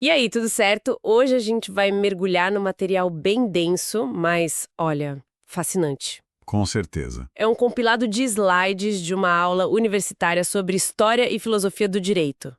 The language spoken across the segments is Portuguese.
E aí, tudo certo? Hoje a gente vai mergulhar no material bem denso, mas, olha, fascinante. Com certeza. É um compilado de slides de uma aula universitária sobre história e filosofia do direito.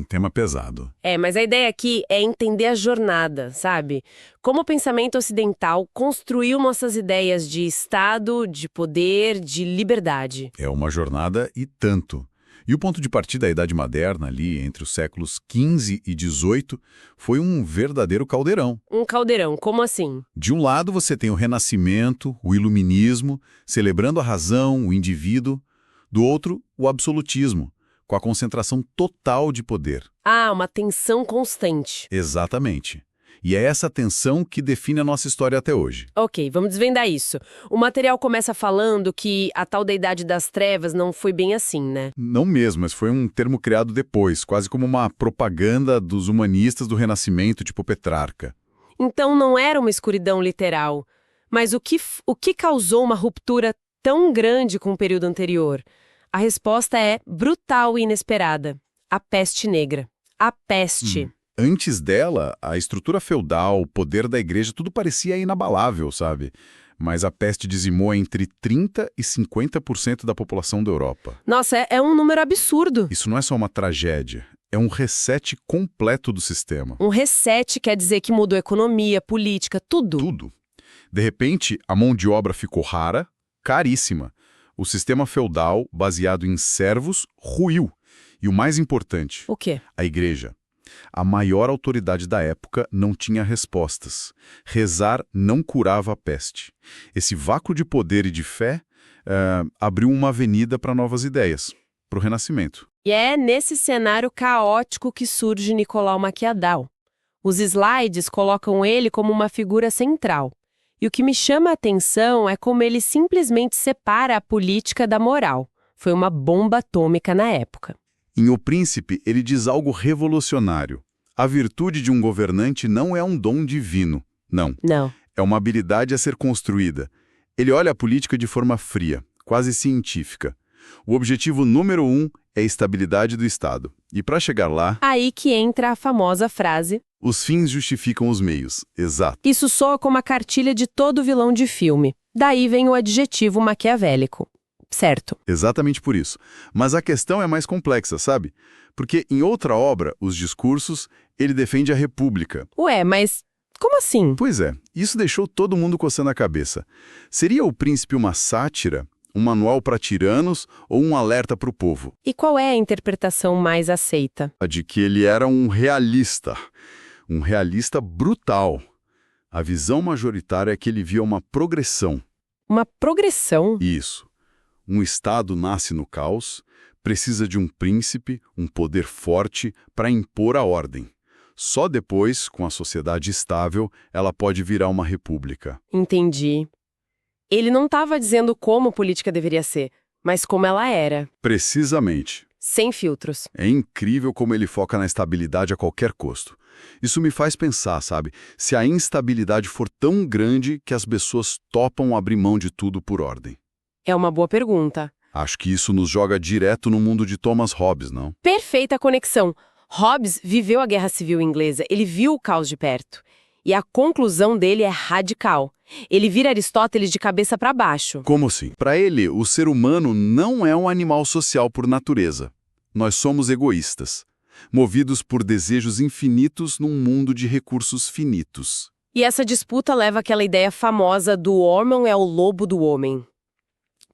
Tema pesado. Mas a ideia aqui é entender a jornada, sabe? Como o pensamento ocidental construiu nossas ideias de Estado, de poder, de liberdade. É uma jornada e tanto. E o ponto de partida da Idade Moderna, ali entre os séculos XV e XVIII, foi um verdadeiro caldeirão. Um caldeirão, como assim? De um lado você tem o Renascimento, o Iluminismo, celebrando a razão, o indivíduo. Do outro, o absolutismo, com a concentração total de poder. Ah, uma tensão constante. Exatamente. E é essa tensão que define a nossa história até hoje. Ok, vamos desvendar isso. O material começa falando que a tal da Idade das Trevas não foi bem assim, né? Não mesmo, mas foi um termo criado depois, quase como uma propaganda dos humanistas do Renascimento, tipo Petrarca. Então não era uma escuridão literal. Mas o que causou uma ruptura tão grande com o período anterior? A resposta é brutal e inesperada. A peste negra. A peste. Antes dela, a estrutura feudal, o poder da igreja, tudo parecia inabalável, sabe? Mas a peste dizimou entre 30% e 50% da população da Europa. Nossa, é um número absurdo. Isso não é só uma tragédia, é um reset completo do sistema. Um reset quer dizer que mudou a economia, política, tudo. Tudo. De repente, a mão de obra ficou rara, caríssima. O sistema feudal, baseado em servos, ruiu. E o mais importante, O quê? a igreja. A maior autoridade da época não tinha respostas. Rezar não curava a peste. Esse vácuo de poder e de fé abriu uma avenida para novas ideias, para o Renascimento. E é nesse cenário caótico que surge Nicolau Maquiavel. Os slides colocam ele como uma figura central. E o que me chama a atenção é como ele simplesmente separa a política da moral. Foi uma bomba atômica na época. Em O Príncipe, ele diz algo revolucionário. A virtude de um governante não é um dom divino, não. Não. É uma habilidade a ser construída. Ele olha a política de forma fria, quase científica. O objetivo número 1 é a estabilidade do Estado. E para chegar lá, Aí que entra a famosa frase: os fins justificam os meios. Exato. isso soa como a cartilha de todo vilão de filme. Daí vem o adjetivo maquiavélico. Certo. Exatamente por isso. Mas a questão é mais complexa, sabe? Porque em outra obra, Os Discursos, ele defende a República. Ué, mas como assim? Pois é, isso deixou todo mundo coçando a cabeça. Seria O Príncipe uma sátira, um manual para tiranos ou um alerta para o povo? E qual é a interpretação mais aceita? A de que ele era um realista brutal. A visão majoritária é que ele via uma progressão. Uma progressão? Isso. Um Estado nasce no caos, precisa de um príncipe, um poder forte para impor a ordem. Só depois, com a sociedade estável, ela pode virar uma república. Entendi. Ele não estava dizendo como política deveria ser, mas como ela era, Precisamente. sem filtros. É incrível como ele foca na estabilidade a qualquer custo. Isso me faz pensar, sabe, se a instabilidade for tão grande que as pessoas topam abrir mão de tudo por ordem. É uma boa pergunta. Acho que isso nos joga direto no mundo de Thomas Hobbes, não? Perfeita conexão. Hobbes viveu a Guerra Civil Inglesa, ele viu o caos de perto. E a conclusão dele é radical. Ele vira Aristóteles de cabeça para baixo. Como assim? Para ele, o ser humano não é um animal social por natureza. Nós somos egoístas, movidos por desejos infinitos num mundo de recursos finitos. E essa disputa leva àquela ideia famosa do homem é o lobo do homem.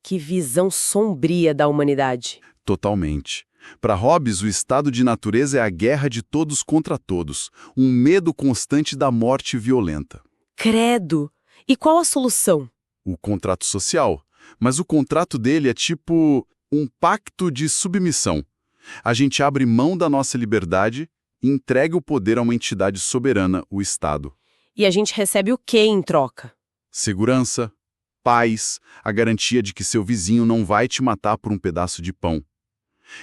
Que visão sombria da humanidade. Totalmente. Para Hobbes, o estado de natureza é a guerra de todos contra todos, um medo constante da morte violenta. Credo! E qual a solução? O contrato social. Mas o contrato dele é tipo um pacto de submissão. A gente abre mão da nossa liberdade e entrega o poder a uma entidade soberana, o Estado. E a gente recebe o quê em troca? Segurança, paz, a garantia de que seu vizinho não vai te matar por um pedaço de pão.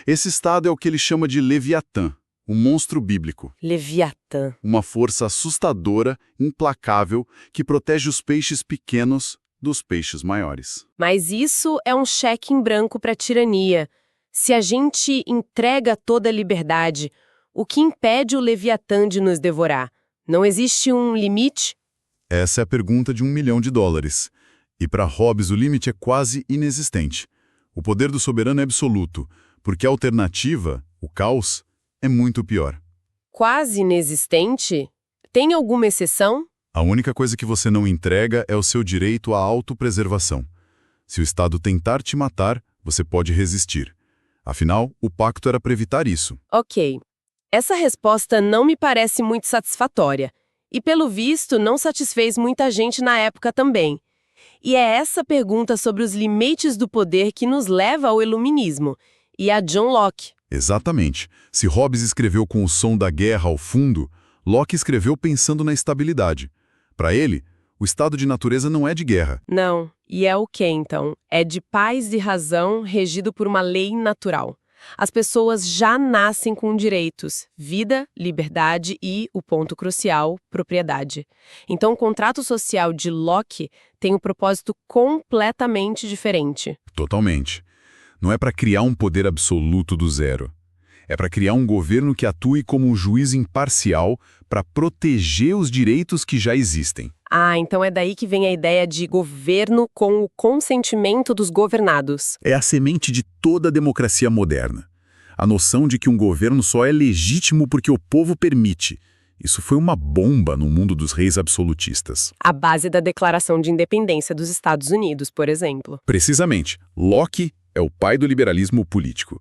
Esse Estado é o que ele chama de Leviatã, o monstro bíblico. Leviatã. Uma força assustadora, implacável, que protege os peixes pequenos dos peixes maiores. Mas isso é um cheque em branco para a tirania. Se a gente entrega toda a liberdade, O que impede o Leviatã de nos devorar? Não existe um limite? Essa é a pergunta de $1 milhão. E para Hobbes o limite é quase inexistente. O poder do soberano é absoluto, porque a alternativa, o caos, é muito pior. Quase inexistente? Tem alguma exceção? A única coisa que você não entrega é o seu direito à autopreservação. Se o Estado tentar te matar, você pode resistir. Afinal, o pacto era para evitar isso. Ok. Essa resposta não me parece muito satisfatória. E, pelo visto, não satisfez muita gente na época também. E é essa pergunta sobre os limites do poder que nos leva ao iluminismo e a John Locke. Exatamente. Se Hobbes escreveu com o som da guerra ao fundo, Locke escreveu pensando na estabilidade. Para ele, o estado de natureza não é de guerra. Não. E é o que, então? É de paz e razão regido por uma lei natural. As pessoas já nascem com direitos, vida, liberdade e, o ponto crucial, propriedade. Então, o contrato social de Locke tem um propósito completamente diferente. Totalmente. Não é para criar um poder absoluto do zero. É para criar um governo que atue como um juiz imparcial para proteger os direitos que já existem. Ah, então é daí que vem a ideia de governo com o consentimento dos governados. É a semente de toda a democracia moderna. A noção de que um governo só é legítimo porque o povo permite. Isso foi uma bomba no mundo dos reis absolutistas. A base da Declaração de Independência dos Estados Unidos, por exemplo. Precisamente, Locke é o pai do liberalismo político.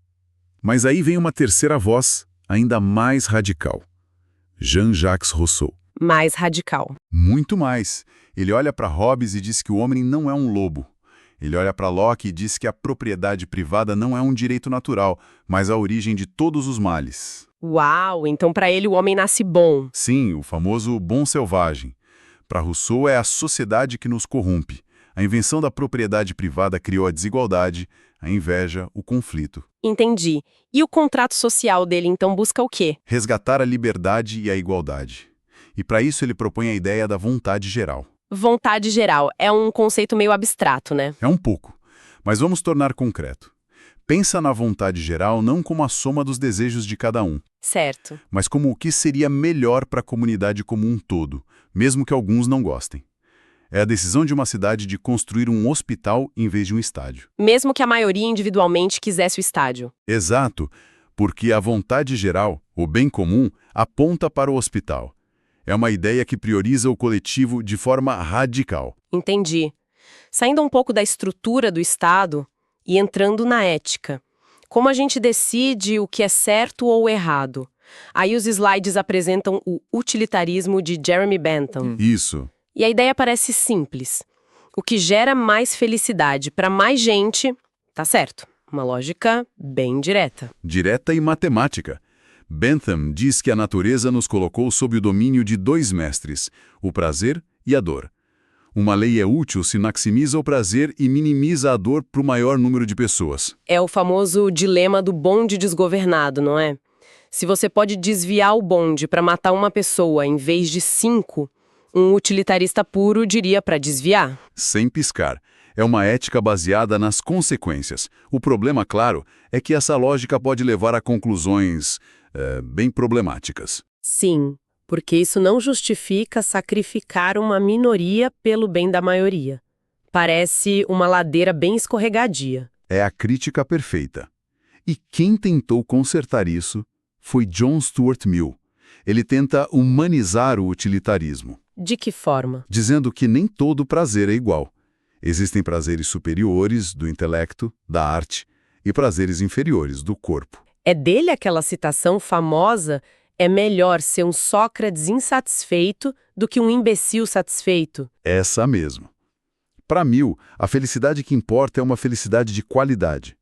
Mas aí vem uma terceira voz, ainda mais radical. Jean-Jacques Rousseau. Mais radical. Muito mais. Ele olha para Hobbes e diz que o homem não é um lobo. Ele olha para Locke e diz que a propriedade privada não é um direito natural, mas a origem de todos os males. Uau, então para ele o homem nasce bom. Sim, o famoso bom selvagem. Para Rousseau é a sociedade que nos corrompe. A invenção da propriedade privada criou a desigualdade, a inveja, o conflito. Entendi. E o contrato social dele então busca o quê? Resgatar a liberdade e a igualdade. E para isso ele propõe a ideia da vontade geral. Vontade geral é um conceito meio abstrato, né? É um pouco, mas vamos tornar concreto. Pensa na vontade geral não como a soma dos desejos de cada um, Certo. mas como o que seria melhor para a comunidade como um todo, mesmo que alguns não gostem. É a decisão de uma cidade de construir um hospital em vez de um estádio. Mesmo que a maioria individualmente quisesse o estádio. Exato, porque a vontade geral, o bem comum, aponta para o hospital. É uma ideia que prioriza o coletivo de forma radical. Entendi. Saindo um pouco da estrutura do Estado e entrando na ética. Como a gente decide o que é certo ou errado? Aí os slides apresentam o utilitarismo de Jeremy Bentham. Isso. E a ideia parece simples. O que gera mais felicidade para mais gente, tá certo. Uma lógica bem direta. Direta e matemática. Bentham diz que a natureza nos colocou sob o domínio de dois mestres, o prazer e a dor. Uma lei é útil se maximiza o prazer e minimiza a dor para o maior número de pessoas. É o famoso dilema do bonde desgovernado, não é? Se você pode desviar o bonde para matar uma pessoa em vez de 5, um utilitarista puro diria para desviar. Sem piscar. É uma ética baseada nas consequências. O problema, claro, é que essa lógica pode levar a conclusões bem problemáticas. Sim, porque isso não justifica sacrificar uma minoria pelo bem da maioria. Parece uma ladeira bem escorregadia. É a crítica perfeita. E quem tentou consertar isso foi John Stuart Mill. Ele tenta humanizar o utilitarismo. De que forma? Dizendo que nem todo prazer é igual. Existem prazeres superiores do intelecto, da arte, e prazeres inferiores do corpo. É dele aquela citação famosa: é melhor ser um Sócrates insatisfeito do que um imbecil satisfeito. Essa mesmo. Para Mill, a felicidade que importa é uma felicidade de qualidade.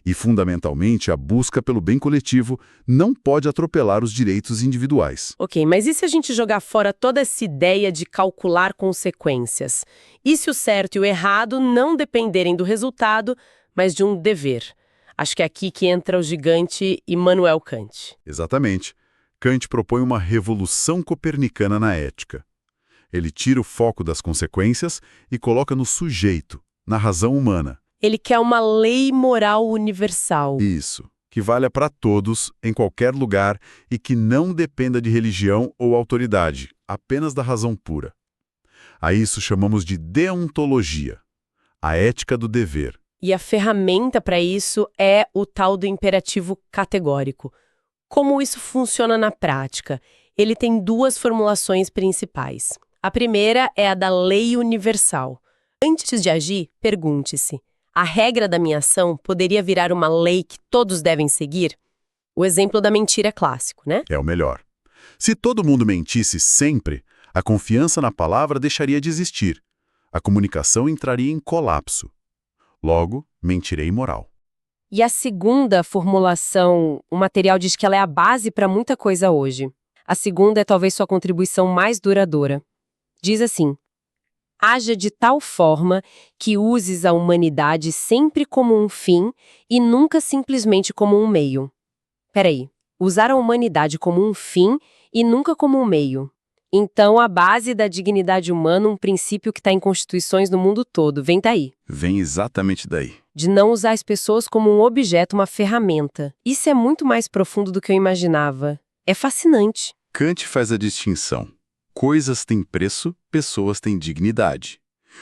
E, fundamentalmente, a busca pelo bem coletivo não pode atropelar os direitos individuais. Ok, mas e se a gente jogar fora toda essa ideia de calcular consequências? E se o certo e o errado não dependerem do resultado, mas de um dever? Acho que é aqui que entra o gigante Immanuel Kant. Exatamente. Kant propõe uma revolução copernicana na ética. Ele tira o foco das consequências e coloca no sujeito, na razão humana. Ele quer uma lei moral universal. Isso. que valha para todos, em qualquer lugar e que não dependa de religião ou autoridade, apenas da razão pura. A isso chamamos de deontologia, a ética do dever. E a ferramenta para isso é o tal do imperativo categórico. Como isso funciona na prática? Ele tem duas formulações principais. A primeira é a da lei universal. Antes de agir, pergunte-se: a regra da minha ação poderia virar uma lei que todos devem seguir? O exemplo da mentira é clássico, né? É o melhor. Se todo mundo mentisse sempre, a confiança na palavra deixaria de existir. A comunicação entraria em colapso. Logo, mentirei imoral. E a segunda formulação, o material diz que ela é a base para muita coisa hoje. A segunda é talvez sua contribuição mais duradoura. Diz assim: haja de tal forma que uses a humanidade sempre como um fim e nunca simplesmente como um meio. Peraí, usar a humanidade como um fim e nunca como um meio. Então, a base da dignidade humana, um princípio que está em constituições no mundo todo, vem daí. Vem exatamente daí. De não usar as pessoas como um objeto, uma ferramenta. Isso é muito mais profundo do que eu imaginava. É fascinante. Kant faz a distinção. Coisas têm preço, pessoas têm dignidade.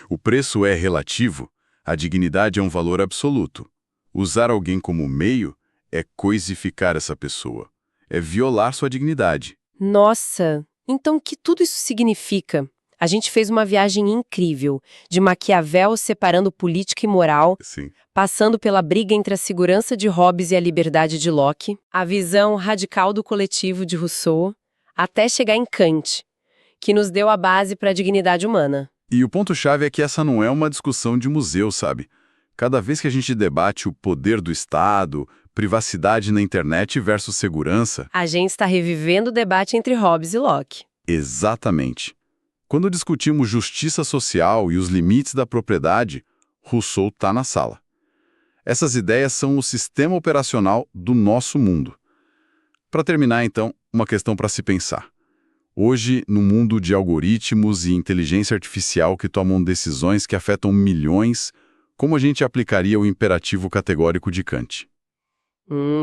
O preço é relativo, a dignidade é um valor absoluto. Usar alguém como meio é coisificar essa pessoa, é violar sua dignidade. Nossa, então o que tudo isso significa? A gente fez uma viagem incrível, de Maquiavel separando política e moral, Sim. passando pela briga entre a segurança de Hobbes e a liberdade de Locke, a visão radical do coletivo de Rousseau, até chegar em Kant, que nos deu a base para a dignidade humana. E o ponto-chave é que essa não é uma discussão de museu, sabe? Cada vez que a gente debate o poder do Estado, privacidade na internet versus segurança... A gente está revivendo o debate entre Hobbes e Locke. Exatamente. Quando discutimos justiça social e os limites da propriedade, Rousseau está na sala. Essas ideias são o sistema operacional do nosso mundo. Para terminar, então, uma questão para se pensar. Hoje, no mundo de algoritmos e inteligência artificial que tomam decisões que afetam milhões, como a gente aplicaria o imperativo categórico de Kant?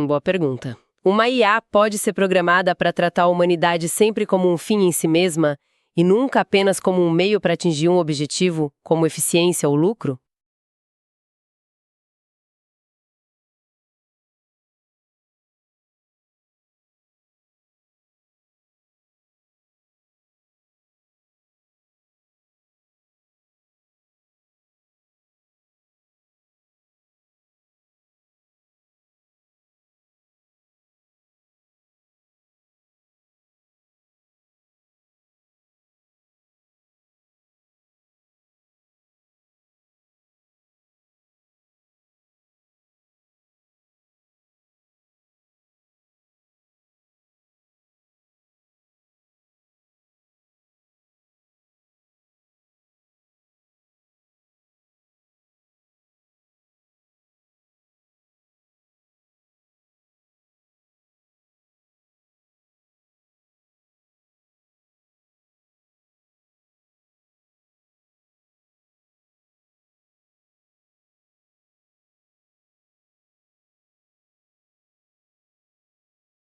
Boa pergunta. Uma IA pode ser programada para tratar a humanidade sempre como um fim em si mesma e nunca apenas como um meio para atingir um objetivo, como eficiência ou lucro?